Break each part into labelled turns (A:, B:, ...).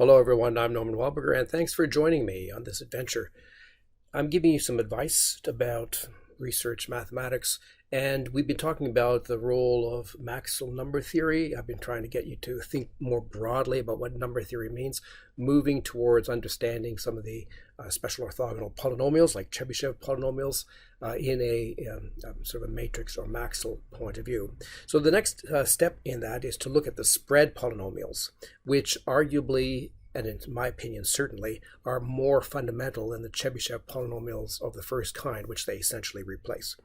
A: Hello everyone, I'm Norman Wahlberger and thanks for joining me on this adventure. I'm giving you some advice about research mathematics, and we've been talking about the role of maximum number theory. I've been trying to get you to think more broadly about what number theory means, moving towards understanding some of the special orthogonal polynomials like Chebyshev polynomials in a sort of a matrix or maxwell point of view. So the next step in that is to look at the spread polynomials, which arguably, and in my opinion certainly, are more fundamental than the Chebyshev polynomials of the first kind, which they essentially replace.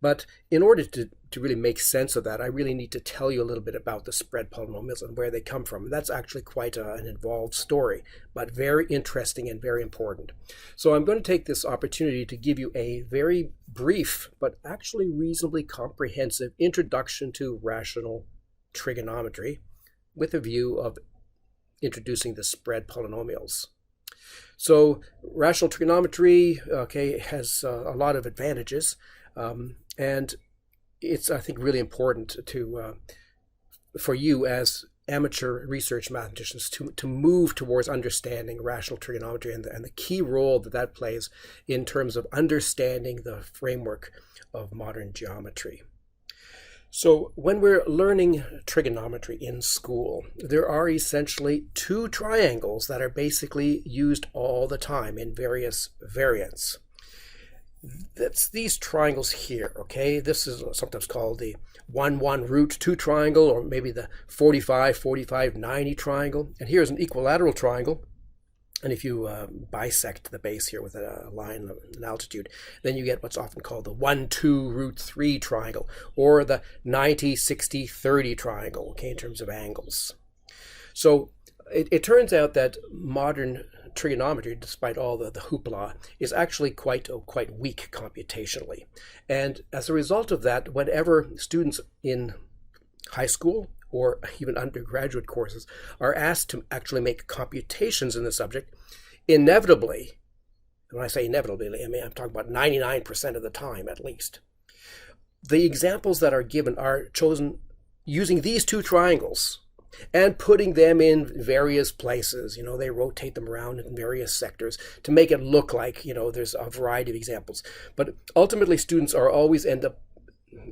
A: But in order to really make sense of that, I really need to tell you a little bit about the spread polynomials and where they come from. And that's actually quite an involved story, but very interesting and very important. So I'm going to take this opportunity to give you a very brief, but actually reasonably comprehensive introduction to rational trigonometry with a view of introducing the spread polynomials. So rational trigonometry, has a lot of advantages. And it's, I think, really important for you as amateur research mathematicians to move towards understanding rational trigonometry and the key role that plays in terms of understanding the framework of modern geometry. So when we're learning trigonometry in school, there are essentially two triangles that are basically used all the time in various variants. That's these triangles here, okay? This is sometimes called the 1-1 root 2 triangle, or maybe the 45-45-90 triangle. And here's an equilateral triangle. And if you bisect the base here with a line of an altitude, then you get what's often called the 1-2 root 3 triangle, or the 90-60-30 triangle, okay, in terms of angles. So it turns out that modern trigonometry, despite all the hoopla, is actually quite weak computationally. And as a result of that, whenever students in high school or even undergraduate courses are asked to actually make computations in the subject, inevitably, and when I say inevitably, I mean I'm talking about 99% of the time at least, the examples that are given are chosen using these two triangles and putting them in various places. You know, they rotate them around in various sectors to make it look like, you know, there's a variety of examples. But ultimately, students are always end up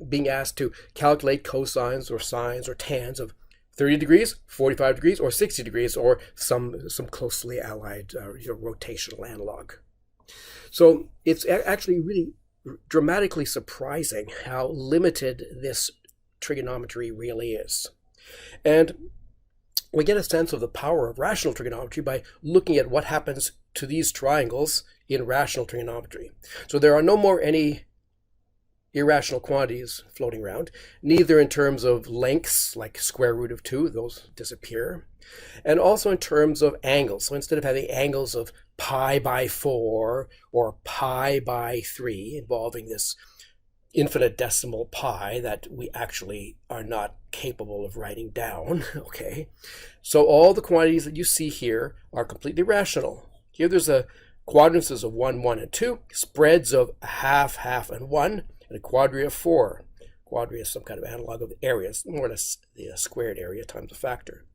A: being asked to calculate cosines or sines or tans of 30 degrees, 45 degrees, or 60 degrees, or some closely allied rotational analog. So it's actually really dramatically surprising how limited this trigonometry really is. And we get a sense of the power of rational trigonometry by looking at what happens to these triangles in rational trigonometry. So there are no more any irrational quantities floating around, neither in terms of lengths like square root of 2, those disappear, and also in terms of angles. So instead of having angles of pi by 4 or pi by 3 involving this infinite decimal pi that we actually are not capable of writing down, okay? So all the quantities that you see here are completely rational. Here there's a quadrances of 1, 1, and 2, spreads of half, half, and 1, and a quadrea of 4. Quadrea is some kind of analog of areas, more or less the squared area times a factor.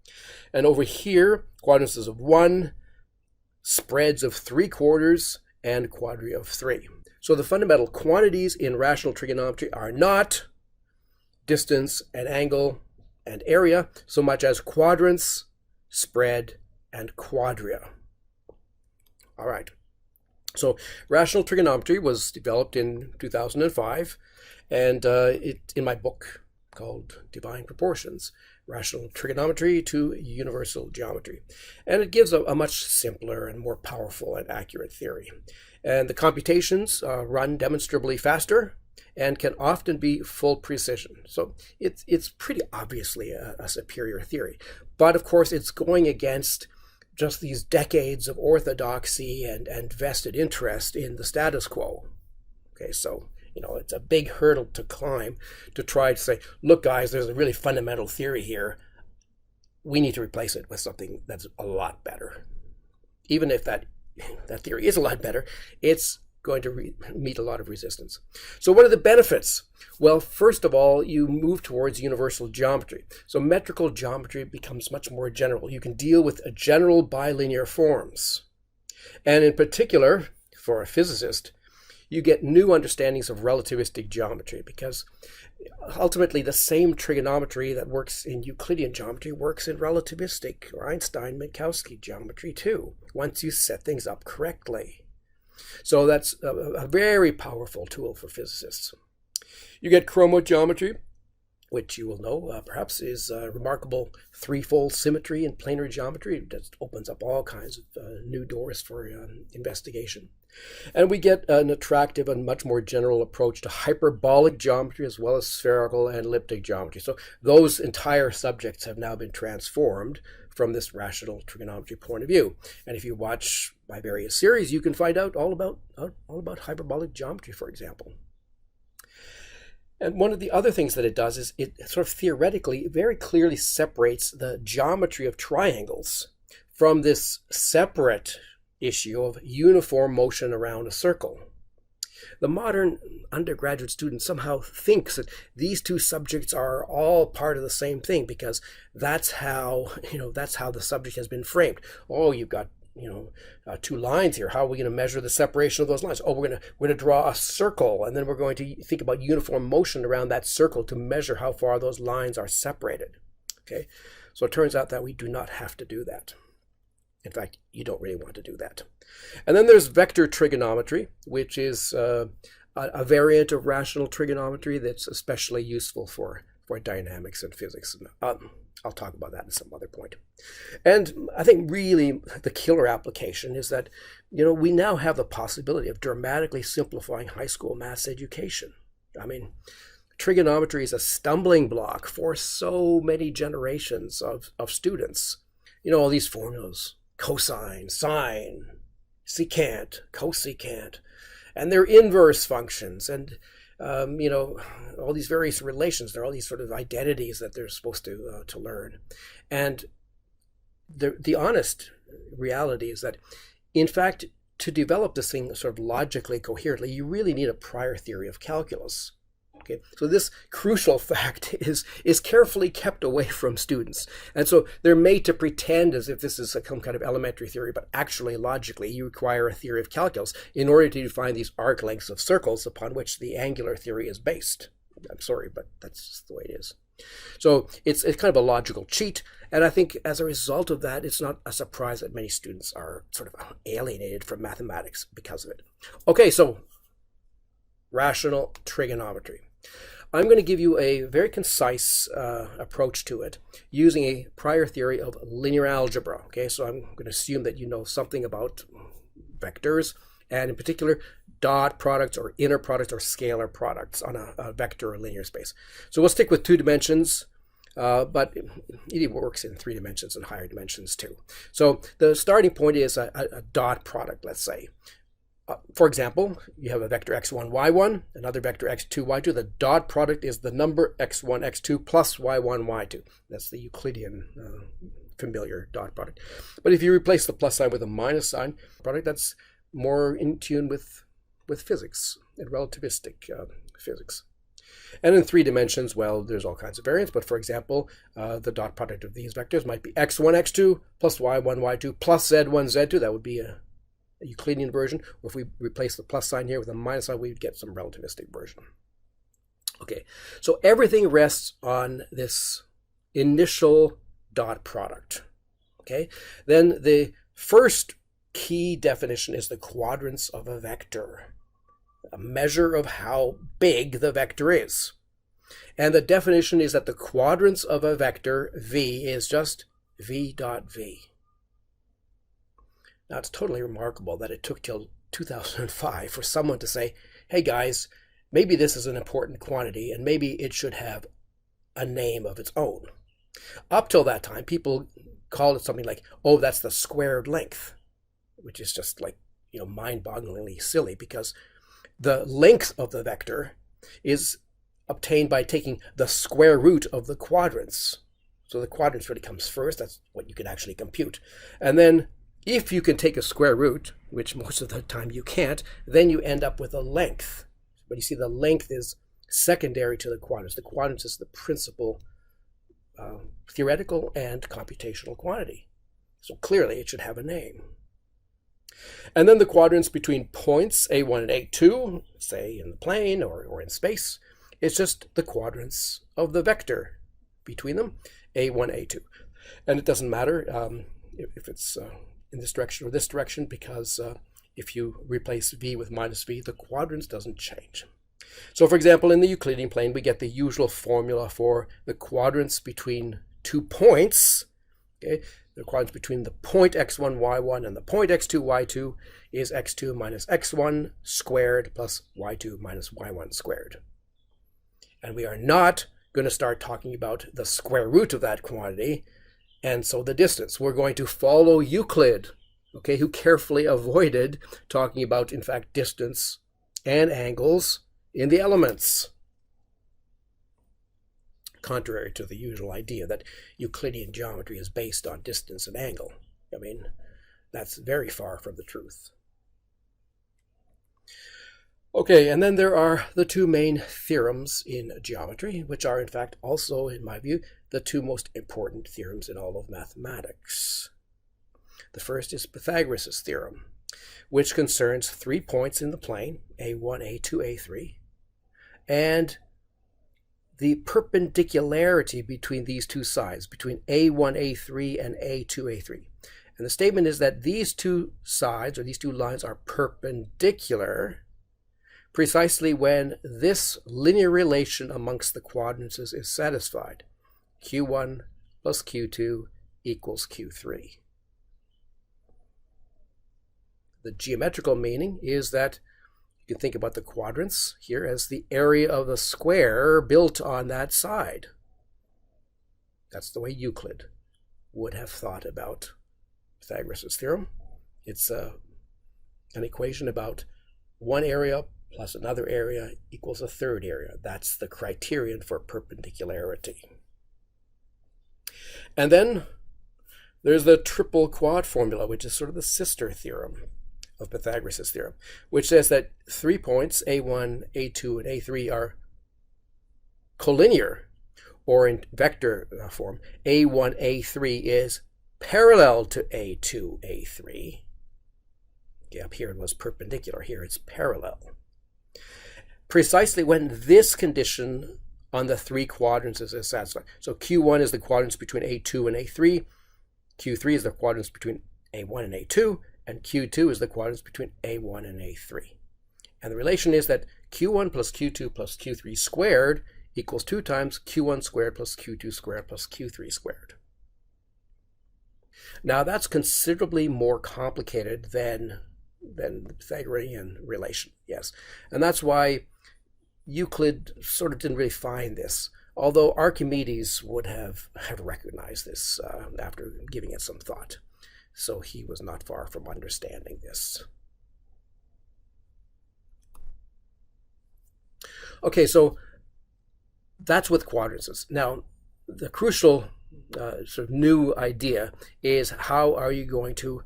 A: And over here, quadrances of 1, spreads of 3/4, and quadrea of 3. So the fundamental quantities in rational trigonometry are not distance and angle and area so much as quadrants, spread, and quadrea. All right. So rational trigonometry was developed in 2005, and in my book called Divine Proportions, Rational Trigonometry to Universal Geometry. And it gives a much simpler and more powerful and accurate theory. And the computations run demonstrably faster and can often be full precision. So it's pretty obviously a superior theory. But of course, it's going against just these decades of orthodoxy and vested interest in the status quo. Okay, so it's a big hurdle to climb to try to say, look, guys, there's a really fundamental theory here. We need to replace it with something that's a lot better. Even if that theory is a lot better, it's going to meet a lot of resistance. So what are the benefits? Well, first of all, you move towards universal geometry. So metrical geometry becomes much more general. You can deal with general bilinear forms. And in particular, for a physicist, you get new understandings of relativistic geometry, because ultimately the same trigonometry that works in Euclidean geometry works in relativistic or Einstein-Minkowski geometry too, once you set things up correctly. So that's a very powerful tool for physicists. You get chromogeometry, which you will know perhaps is remarkable threefold symmetry in planar geometry. It just opens up all kinds of new doors for investigation. And we get an attractive and much more general approach to hyperbolic geometry, as well as spherical and elliptic geometry. So those entire subjects have now been transformed from this rational trigonometry point of view. And if you watch my various series, you can find out all about hyperbolic geometry, for example. And one of the other things that it does is it sort of theoretically very clearly separates the geometry of triangles from this separate issue of uniform motion around a circle. The modern undergraduate student somehow thinks that these two subjects are all part of the same thing, because that's how the subject has been framed. Oh, you've got two lines here. How are we going to measure the separation of those lines? Oh, we're going to draw a circle, and then we're going to think about uniform motion around that circle to measure how far those lines are separated. Okay, so it turns out that we do not have to do that. In fact, you don't really want to do that. And then there's vector trigonometry, which is a variant of rational trigonometry that's especially useful for dynamics and physics. I'll talk about that at some other point. And I think really the killer application is that, we now have the possibility of dramatically simplifying high school maths education. I mean, trigonometry is a stumbling block for so many generations of students. All these formulas, cosine, sine, secant, cosecant, and their inverse functions, and all these various relations. There are all these sort of identities that they're supposed to learn. And the honest reality is that, in fact, to develop this thing sort of logically, coherently, you really need a prior theory of calculus. Okay, so this crucial fact is carefully kept away from students. And so they're made to pretend as if this is some kind of elementary theory, but actually, logically, you require a theory of calculus in order to define these arc lengths of circles upon which the angular theory is based. I'm sorry, but that's just the way it is. So it's kind of a logical cheat. And I think as a result of that, it's not a surprise that many students are sort of alienated from mathematics because of it. Okay, so rational trigonometry. I'm going to give you a very concise approach to it using a prior theory of linear algebra. Okay, so I'm going to assume that you know something about vectors, and in particular, dot products or inner products or scalar products on a vector or linear space. So we'll stick with 2 dimensions, but it works in 3 dimensions and higher dimensions too. So the starting point is a dot product, let's say. For example, you have a vector x1, y1, another vector x2, y2. The dot product is the number x1, x2 plus y1, y2. That's the Euclidean familiar dot product. But if you replace the plus sign with a minus sign product, that's more in tune with physics and relativistic physics. And in 3 dimensions, well, there's all kinds of variants. But for example, the dot product of these vectors might be x1, x2 plus y1, y2 plus z1, z2. That would be a Euclidean version, or if we replace the plus sign here with a minus sign, we'd get some relativistic version. Okay, so everything rests on this initial dot product. Okay, then the first key definition is the quadrance of a vector, a measure of how big the vector is. And the definition is that the quadrance of a vector v is just v dot v. Now, it's totally remarkable that it took till 2005 for someone to say, hey guys, maybe this is an important quantity and maybe it should have a name of its own. Up till that time, people called it something like, oh, that's the squared length, which is just like, mind-bogglingly silly, because the length of the vector is obtained by taking the square root of the quadrants. So the quadrants really comes first. That's what you can actually compute. And then If you can take a square root, which most of the time you can't, then you end up with a length. But you see, the length is secondary to the quadrants. The quadrants is the principal theoretical and computational quantity. So clearly it should have a name. And then the quadrants between points A1 and A2, say in the plane or in space, it's just the quadrants of the vector between them, A1, A2. And it doesn't matter if it's in this direction or this direction, because if you replace v with minus v, the quadrants doesn't change. So for example, in the Euclidean plane, we get the usual formula for the quadrants between 2 points. Okay, the quadrants between the point x1, y1 and the point x2, y2 is x2 minus x1 squared plus y2 minus y1 squared. And we are not going to start talking about the square root of that quantity, and so the distance. We're going to follow Euclid, okay, who carefully avoided talking about, in fact, distance and angles in the elements, contrary to the usual idea that Euclidean geometry is based on distance and angle. I mean, that's very far from the truth. Okay, and then there are the two main theorems in geometry, which are in fact also, in my view, the two most important theorems in all of mathematics. The first is Pythagoras' theorem, which concerns 3 points in the plane, A1, A2, A3, and the perpendicularity between these two sides, between A1, A3 and A2, A3. And the statement is that these two sides, or these two lines, are perpendicular precisely when this linear relation amongst the quadrants is satisfied. Q1 plus Q2 equals Q3. The geometrical meaning is that you can think about the quadrants here as the area of the square built on that side. That's the way Euclid would have thought about Pythagoras' theorem. It's an equation about one area plus another area equals a third area. That's the criterion for perpendicularity. And then there's the triple quad formula, which is sort of the sister theorem of Pythagoras' theorem, which says that 3 points, A1, A2, and A3 are collinear, or in vector form, A1, A3 is parallel to A2, A3. Okay, up here it was perpendicular, here it's parallel. Precisely when this condition on the three quadrants is satisfied. So Q1 is the quadrants between A2 and A3, Q3 is the quadrants between A1 and A2, and Q2 is the quadrants between A1 and A3. And the relation is that Q1 plus Q2 plus Q3 squared equals 2 times Q1 squared plus Q2 squared plus Q3 squared. Now that's considerably more complicated than the Pythagorean relation, yes. And that's why Euclid sort of didn't really find this, although Archimedes would have recognized this after giving it some thought. So he was not far from understanding this. Okay, so that's with quadrants. Now, the crucial sort of new idea is, how are you going to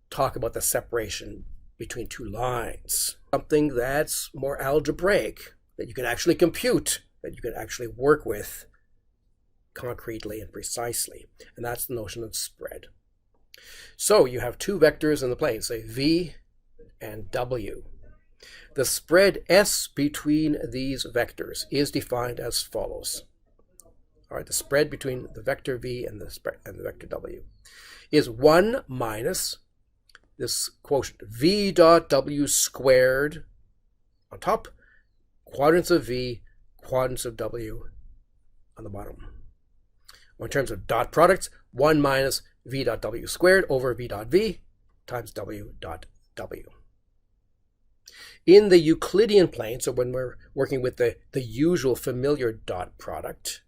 A: talk about the separation between two lines? Something that's more algebraic, that you can actually compute, that you can actually work with concretely and precisely. And that's the notion of spread. So you have two vectors in the plane, say v and w. The spread S between these vectors is defined as follows. All right, the spread between the vector v and the vector w is 1 minus this quotient v dot w squared on top, quadrants of v, quadrants of w on the bottom. Or in terms of dot products, 1 minus v dot w squared over v dot v times w dot w. In the Euclidean plane, so when we're working with the usual familiar dot product,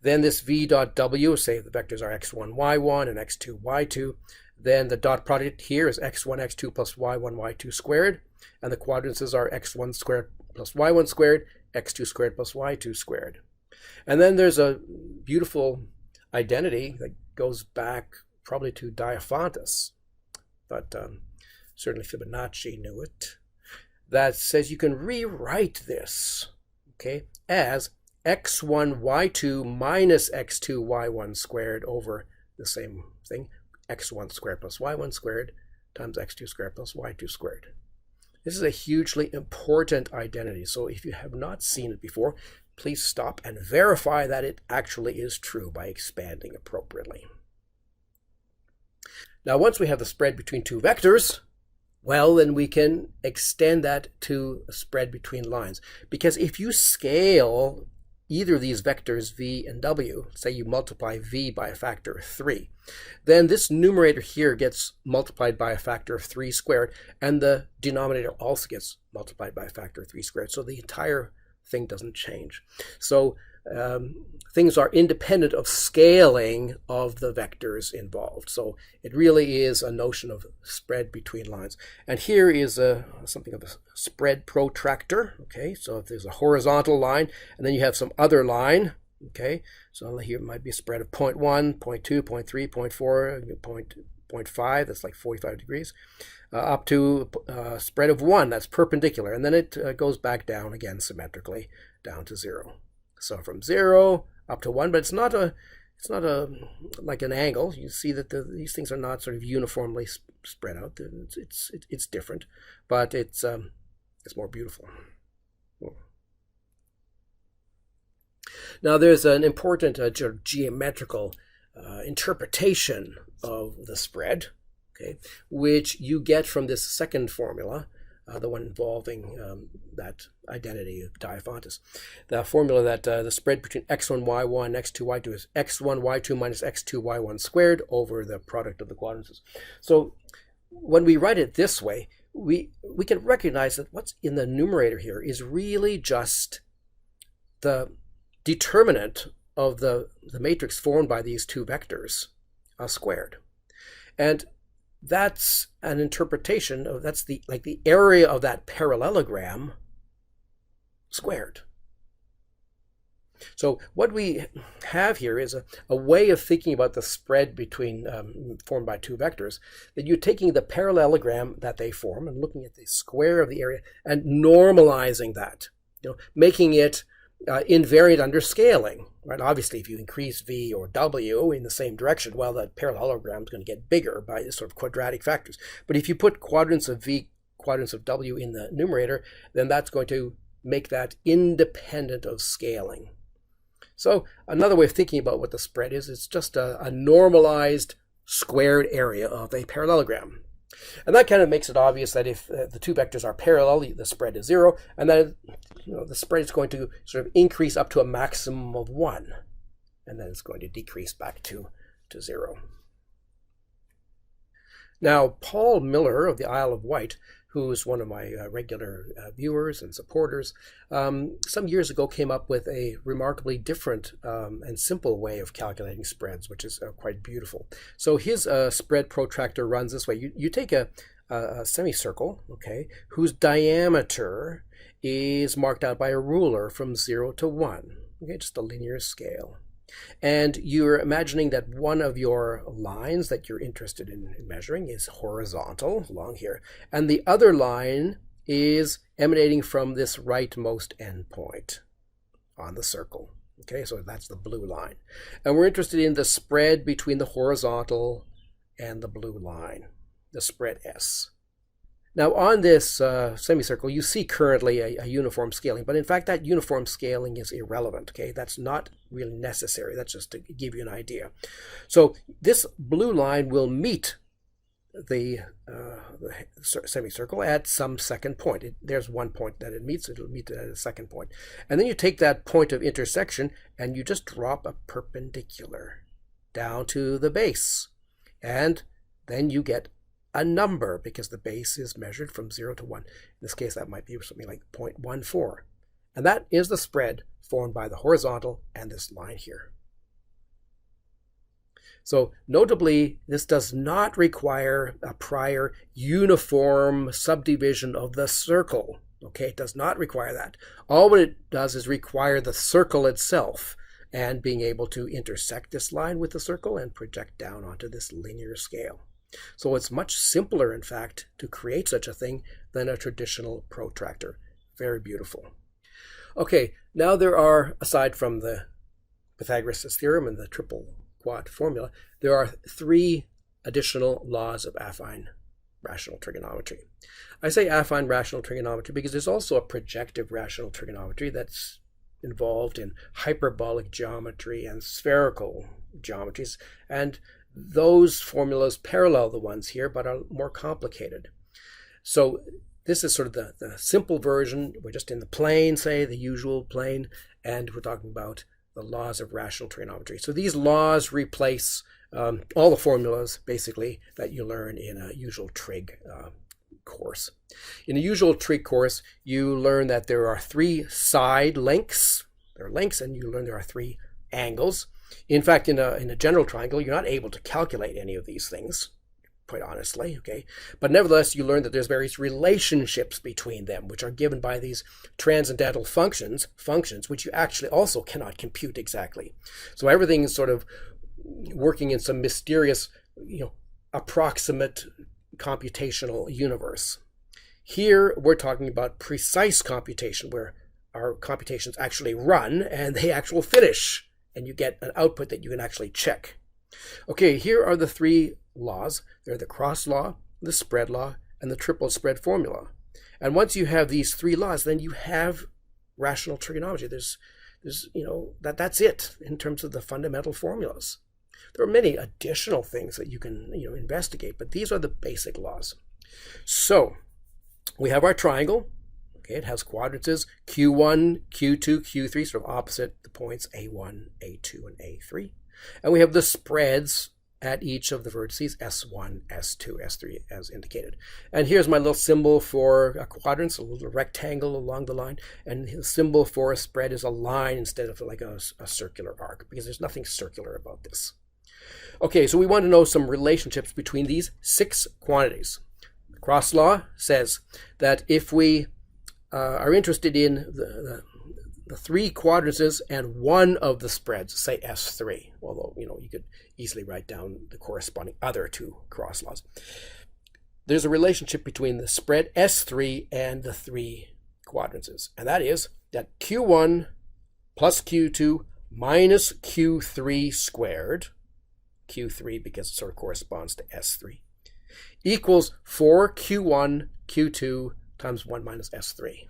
A: then this v dot w, say the vectors are x1, y1 and x2, y2, then the dot product here is x1, x2 plus y1, y2 squared, and the quadrants are x1 squared plus y1 squared, x2 squared plus y2 squared. And then there's a beautiful identity that goes back probably to Diophantus, but certainly Fibonacci knew it, that says you can rewrite this, okay, as x1 y2 minus x2 y1 squared over the same thing, x1 squared plus y1 squared times x2 squared plus y2 squared. This is a hugely important identity, so if you have not seen it before, please stop and verify that it actually is true by expanding appropriately. Now, once we have the spread between two vectors, well, then we can extend that to a spread between lines. Because if you scale either of these vectors, v and w, say you multiply v by a factor of 3, then this numerator here gets multiplied by a factor of 3 squared, and the denominator also gets multiplied by a factor of 3 squared. So the entire thing doesn't change. So things are independent of scaling of the vectors involved. So it really is a notion of spread between lines. And here is something of a spread protractor. Okay, so if there's a horizontal line and then you have some other line, okay, so here it might be a spread of 0.1, 0.2, 0.3, 0.4, 0.5, that's like 45 degrees, up to a spread of 1, that's perpendicular, and then it goes back down again symmetrically down to 0. So from 0 up to 1, but it's not like an angle. You see that these things are not sort of uniformly spread out. It's different, but it's more beautiful. Now there's an important geometrical interpretation of the spread, okay, which you get from this second formula, the one involving that identity of Diophantus. The formula that the spread between x1, y1, x2, y2 is x1, y2 minus x2, y1 squared over the product of the quadrances. So when we write it this way, we can recognize that what's in the numerator here is really just the determinant of the matrix formed by these two vectors squared. And that's an interpretation of, that's the area of that parallelogram squared. So what we have here is a way of thinking about the spread between formed by two vectors, that you're taking the parallelogram that they form and looking at the square of the area and normalizing that, making it invariant under scaling, right? Obviously, if you increase v or w in the same direction, well, that parallelogram is going to get bigger by sort of quadratic factors. But if you put quadrants of v, quadrants of w in the numerator, then that's going to make that independent of scaling. So another way of thinking about what the spread is, it's just a normalized squared area of a parallelogram. And that kind of makes it obvious that if the two vectors are parallel, the spread is 0, and then the spread is going to sort of increase up to a maximum of 1, and then it's going to decrease back to 0. Now, Paul Miller of the Isle of Wight, who is one of my regular viewers and supporters, some years ago came up with a remarkably different and simple way of calculating spreads, which is quite beautiful. So his spread protractor runs this way. You take a semicircle, okay, whose diameter is marked out by a ruler from 0 to 1, okay, just a linear scale. And you're imagining that one of your lines that you're interested in measuring is horizontal along here, and the other line is emanating from this rightmost endpoint on the circle. Okay, so that's the blue line. And we're interested in the spread between the horizontal and the blue line, the spread S. Now on this semicircle, you see currently a uniform scaling, but in fact that uniform scaling is irrelevant, okay? That's not really necessary. That's just to give you an idea. So this blue line will meet the semicircle at some second point. There's one point that it meets, it'll meet it at a second point. And then you take that point of intersection and you just drop a perpendicular down to the base. And then you get a number, because the base is measured from 0 to 1. In this case, that might be something like 0.14. And that is the spread formed by the horizontal and this line here. So notably, this does not require a prior uniform subdivision of the circle. Okay, it does not require that. All it does is require the circle itself and being able to intersect this line with the circle and project down onto this linear scale. So it's much simpler, in fact, to create such a thing than a traditional protractor. Very beautiful. Okay, now there are, aside from the Pythagoras' theorem and the triple quad formula, there are 3 additional laws of affine rational trigonometry. I say affine rational trigonometry because there's also a projective rational trigonometry that's involved in hyperbolic geometry and spherical geometries, and those formulas parallel the ones here but are more complicated. So this is sort of the simple version. We're just in the plane, say, the usual plane, and we're talking about the laws of rational trigonometry. So these laws replace all the formulas, basically, that you learn in a usual trig course. In a usual trig course, you learn that there are 3 side lengths. There are lengths, and you learn there are 3 angles. In fact, in a general triangle, you're not able to calculate any of these things, quite honestly, okay? But nevertheless, you learn that there's various relationships between them, which are given by these transcendental functions, which you actually also cannot compute exactly. So everything is sort of working in some mysterious, approximate computational universe. Here, we're talking about precise computation, where our computations actually run and they actually finish, and you get an output that you can actually check. Okay, here are the 3 laws. They're the cross law, the spread law, and the triple spread formula. And once you have these 3 laws, then you have rational trigonometry. There's that's it in terms of the fundamental formulas. There are many additional things that you can investigate, but these are the basic laws. So we have our triangle. Okay, it has quadrances Q1, Q2, Q3, sort of opposite the points A1, A2, and A3. And we have the spreads at each of the vertices, S1, S2, S3, as indicated. And here's my little symbol for a quadrant, a little rectangle along the line. And the symbol for a spread is a line instead of like a circular arc, because there's nothing circular about this. Okay, so we want to know some relationships between these 6 quantities. The cross law says that if we are interested in the 3 quadrances and one of the spreads, say S3, although you could easily write down the corresponding other 2 cross laws. There's a relationship between the spread S3 and the 3 quadrances, and that is that Q1 plus Q2 minus Q3 squared, Q3 because it sort of corresponds to S3, equals 4Q1 Q2 times 1 minus S3.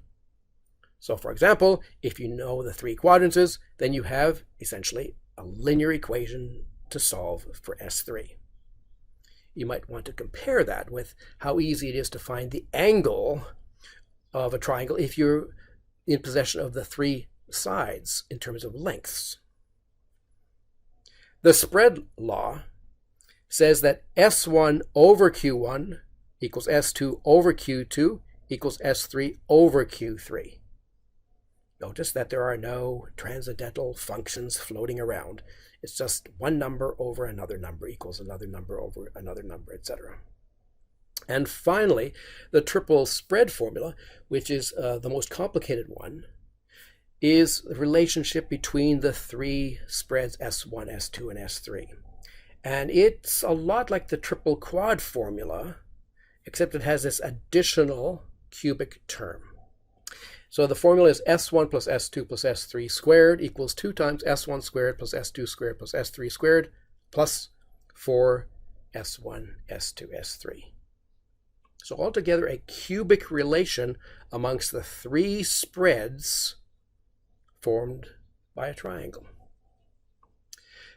A: So for example, if you know the 3 quadrances, then you have essentially a linear equation to solve for S3. You might want to compare that with how easy it is to find the angle of a triangle if you're in possession of the 3 sides in terms of lengths. The spread law says that S1 over Q1 equals S2 over Q2 equals S3 over Q3. Notice that there are no transcendental functions floating around. It's just one number over another number equals another number over another number, etc. And finally, the triple spread formula, which is the most complicated one, is the relationship between the 3 spreads S1, S2, and S3. And it's a lot like the triple quad formula, except it has this additional cubic term. So the formula is S1 plus S2 plus S3 squared equals 2 times S1 squared plus S2 squared plus S3 squared plus 4 S1, S2, S3. So altogether a cubic relation amongst the 3 spreads formed by a triangle.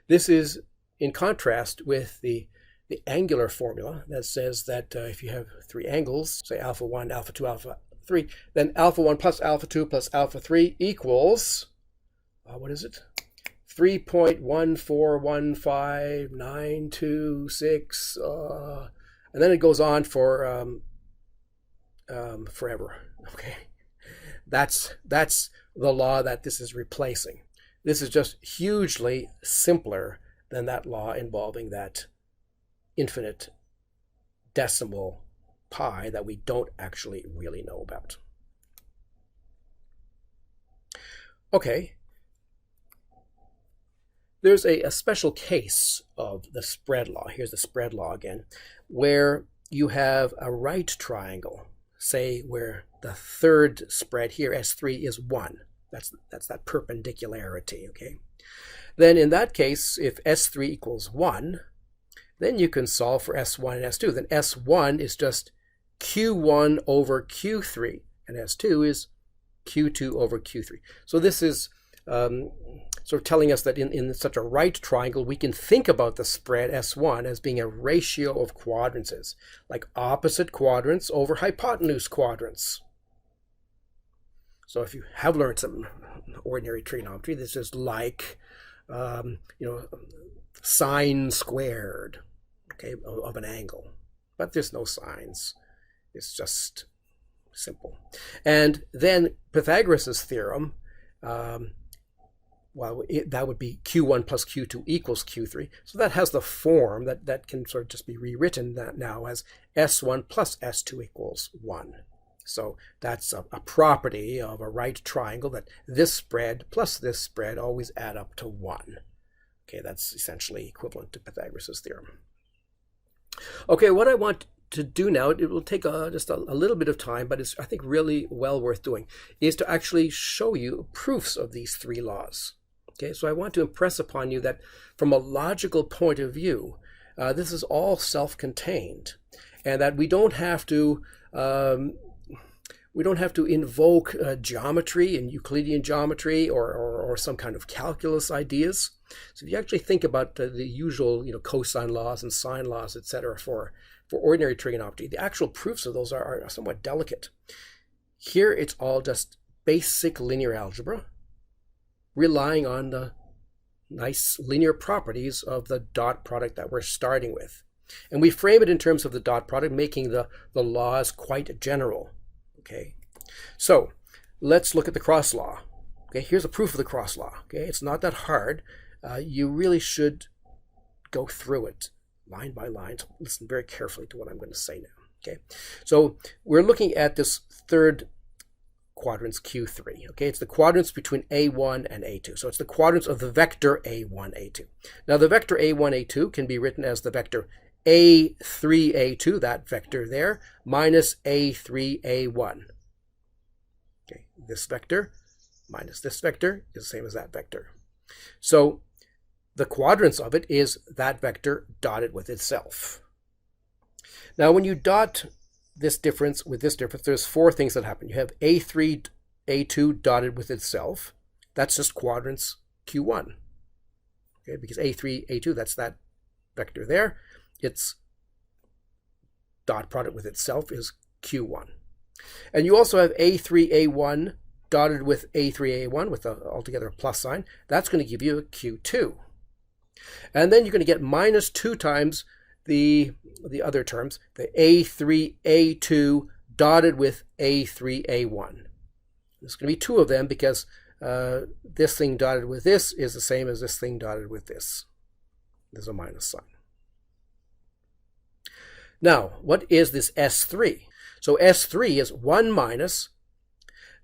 A: This is in contrast with the angular formula that says that if you have 3 angles, say alpha 1, alpha 2, alpha 3, then alpha 1 plus alpha 2 plus alpha 3 equals, what is it? 3.1415926, and then it goes on for forever. Okay, that's the law that this is replacing. This is just hugely simpler than that law involving that infinite decimal pi that we don't actually really know about. Okay, There's a special case of the spread law. Here's the spread law again, where you have a right triangle, say where the third spread here, S3, is 1. That's that perpendicularity, okay? Then in that case, if S3 equals 1, then you can solve for S1 and S2. Then S1 is just Q1 over Q3, and S2 is Q2 over Q3. So this is sort of telling us that in such a right triangle, we can think about the spread S1 as being a ratio of quadrances, like opposite quadrants over hypotenuse quadrants. So if you have learned some ordinary trigonometry, this is like, sine squared, okay, of an angle. But there's no sines. It's just simple. And then Pythagoras' theorem, that would be Q1 plus Q2 equals Q3. So that has the form that can sort of just be rewritten now as S1 plus S2 equals 1. So that's a property of a right triangle, that this spread plus this spread always add up to 1. Okay, that's essentially equivalent to Pythagoras' theorem. Okay, what I want to do now, it will take just a little bit of time, but it's, I think, really well worth doing, is to actually show you proofs of these three laws. Okay, so I want to impress upon you that from a logical point of view, this is all self-contained, and that we don't have to invoke geometry and Euclidean geometry or some kind of calculus ideas. So if you actually think about the usual cosine laws and sine laws, etc., for ordinary trigonometry, the actual proofs of those are somewhat delicate. Here it's all just basic linear algebra, relying on the nice linear properties of the dot product that we're starting with. And we frame it in terms of the dot product, making the laws quite general. Okay, so let's look at the cross law. Okay, here's a proof of the cross law. Okay, it's not that hard. You really should go through it line by line. So listen very carefully to what I'm going to say now. Okay, so we're looking at this third quadrants Q3. Okay, it's the quadrants between A1 and A2. So it's the quadrants of the vector A1, A2. Now the vector A1, A2 can be written as the vector A3, A2, that vector there, minus A3, A1. Okay, this vector minus this vector is the same as that vector. So the quadrants of it is that vector dotted with itself. Now when you dot this difference with this difference, there's four things that happen. You have A3, A2 dotted with itself. That's just quadrants Q1. Okay, because A3, A2, that's that vector there. Its dot product with itself is Q1. And you also have A3, A1 dotted with A3, A1 with altogether a plus sign. That's going to give you a Q2. And then you're going to get minus 2 times the other terms, the A3, A2 dotted with A3, A1. There's going to be 2 of them because this thing dotted with this is the same as this thing dotted with this. There's a minus sign. Now, what is this S3? So S3 is 1 minus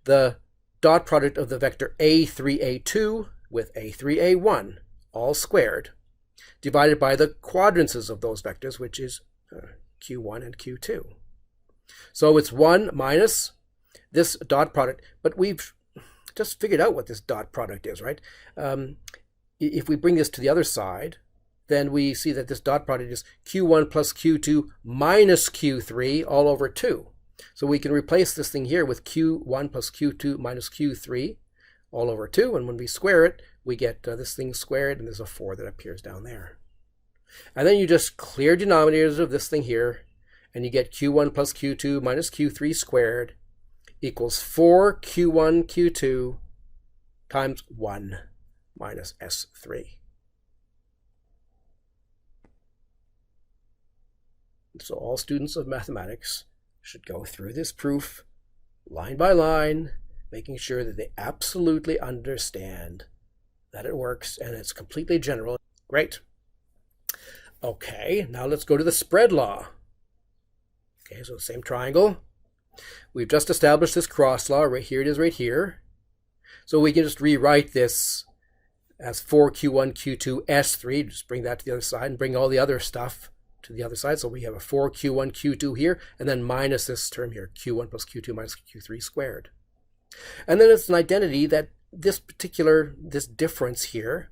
A: the dot product of the vector A3, A2 with A3, A1, all squared, divided by the quadrances of those vectors, which is Q1 and Q2. So it's 1 minus this dot product, but we've just figured out what this dot product is, right? If we bring this to the other side, then we see that this dot product is Q1 plus Q2 minus Q3 all over 2. So we can replace this thing here with Q1 plus Q2 minus Q3 all over 2. And when we square it, we get this thing squared, and there's a 4 that appears down there. And then you just clear denominators of this thing here, and you get Q1 plus Q2 minus Q3 squared equals 4 Q1 Q2 times 1 minus S3. So all students of mathematics should go through this proof line by line, making sure that they absolutely understand that it works and it's completely general. Great. Okay, now let's go to the spread law. Okay, so the same triangle. We've just established this cross law. Right here it is right here. So we can just rewrite this as 4q1, q2, s3. Just bring that to the other side and bring all the other stuff to the other side. So we have a 4q1, q2 here, and then minus this term here, q1 plus q2 minus q3 squared. And then it's an identity that this difference here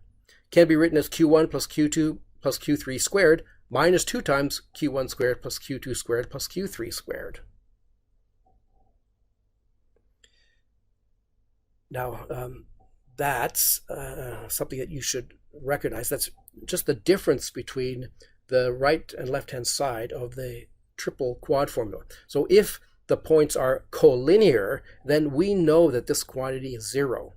A: can be written as q1 plus q2 plus q3 squared minus 2 times q1 squared plus q2 squared plus q3 squared. Now, that's something that you should recognize. That's just the difference between the right and left-hand side of the triple quad formula. So if the points are collinear, then we know that this quantity is 0.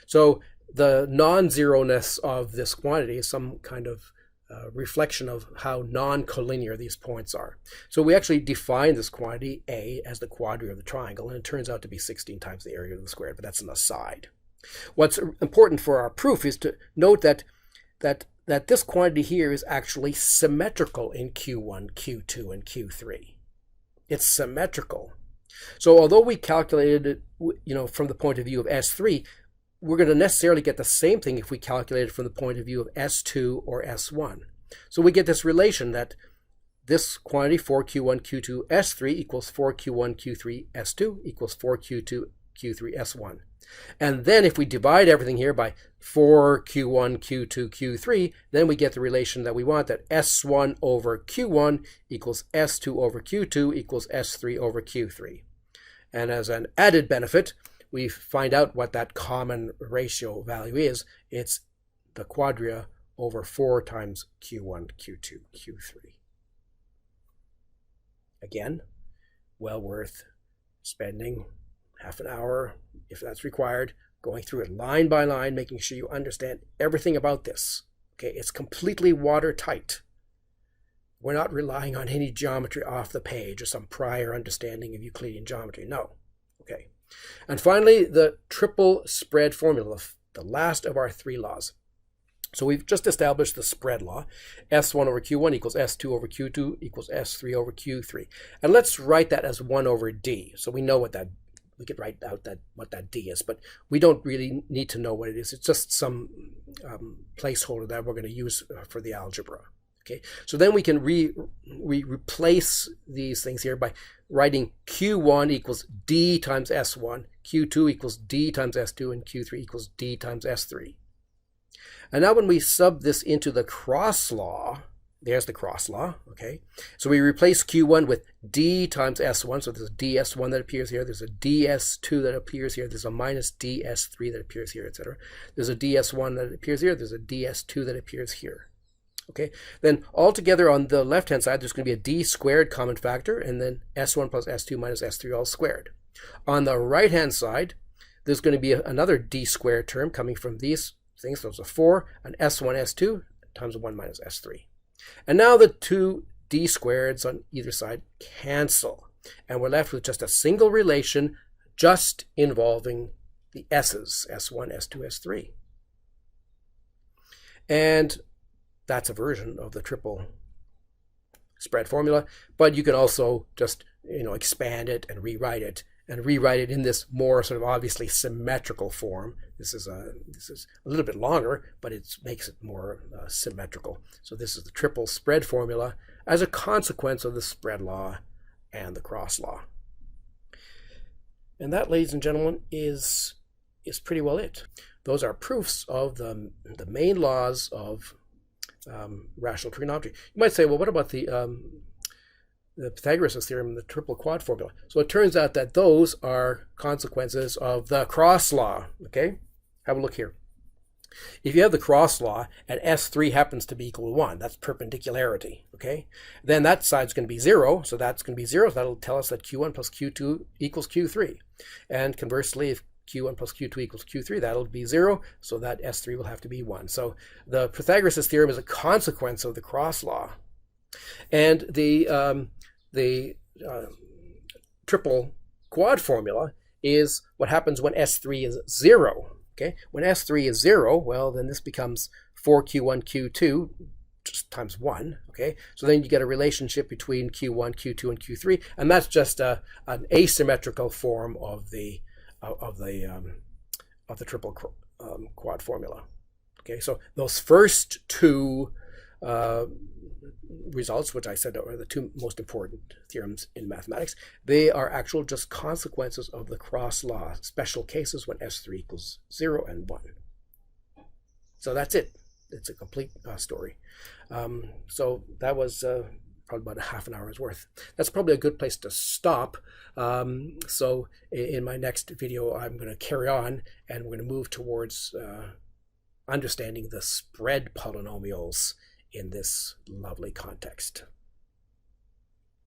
A: So the non-zero-ness of this quantity is some kind of reflection of how non-collinear these points are. So we actually define this quantity A as the quadrea of the triangle, and it turns out to be 16 times the area of the square, but that's an aside. What's important for our proof is to note that this quantity here is actually symmetrical in Q1, Q2, and Q3. It's symmetrical. So although we calculated it, from the point of view of S3, we're going to necessarily get the same thing if we calculate it from the point of view of S2 or S1. So we get this relation that this quantity 4q1 q2 s3 equals 4q1 q3 s2 equals 4q2 q3 s1. And then if we divide everything here by 4q1 q2 q3, then we get the relation that we want, that s1 over q1 equals s2 over q2 equals s3 over q3. And as an added benefit, we find out what that common ratio value is. It's the quadrea over 4 times q1, q2, q3. Again, well worth spending half an hour, if that's required, going through it line by line, making sure you understand everything about this. Okay, it's completely watertight. We're not relying on any geometry off the page or some prior understanding of Euclidean geometry. No. Okay. And finally, the triple spread formula, the last of our 3 laws. So we've just established the spread law. S1 over Q1 equals S2 over Q2 equals S3 over Q3. And let's write that as 1 over D. So we know what that, we could write out what that D is, but we don't really need to know what it is. It's just some placeholder that we're going to use for the algebra. Okay, so then we can replace these things here by writing Q1 equals D times S1, Q2 equals D times S2, and Q3 equals D times S3. And now when we sub this into the cross law, there's the cross law, okay? So we replace Q1 with D times S1, so there's a DS1 that appears here, there's a DS2 that appears here, there's a minus DS3 that appears here, etc. There's a DS1 that appears here, there's a DS2 that appears here. Okay, then altogether on the left-hand side, there's going to be a D squared common factor, and then S1 plus S2 minus S3 all squared. On the right-hand side, there's going to be another D squared term coming from these things. So it's a 4, an S1, S2 times 1 minus S3. And now the 2 D squareds on either side cancel, and we're left with just a single relation just involving the S's, S1, S2, S3. And that's a version of the triple spread formula, but you can also just expand it and rewrite it in this more sort of obviously symmetrical form. This is a little bit longer, but it makes it more symmetrical. So this is the triple spread formula as a consequence of the spread law and the cross law. And that, ladies and gentlemen, is pretty well it. Those are proofs of the main laws of rational trigonometry. You might say, well, what about the Pythagoras theorem and the triple quad formula? So it turns out that those are consequences of the cross law. Okay, have a look here. If you have the cross law and S3 happens to be equal to 1, that's perpendicularity. Okay, then that side's going to be 0, so that's going to be 0. So that'll tell us that Q1 plus Q2 equals Q3. And conversely, if Q1 plus Q2 equals Q3, that'll be 0, so that S3 will have to be 1. So the Pythagoras theorem is a consequence of the cross law. And the triple quad formula is what happens when S3 is 0. Okay, when S3 is 0, well, then this becomes 4Q1, Q2 just times 1. Okay, so then you get a relationship between Q1, Q2, and Q3, and that's just an asymmetrical form of the triple quad formula. Okay, so those first two results, which I said are the two most important theorems in mathematics, they are actual just consequences of the cross law, special cases when S3 equals 0 and 1. So that's it. It's a complete story. So that was probably about a half an hour's worth. That's probably a good place to stop. So in my next video, I'm going to carry on, and we're going to move towards understanding the spread polynomials in this lovely context.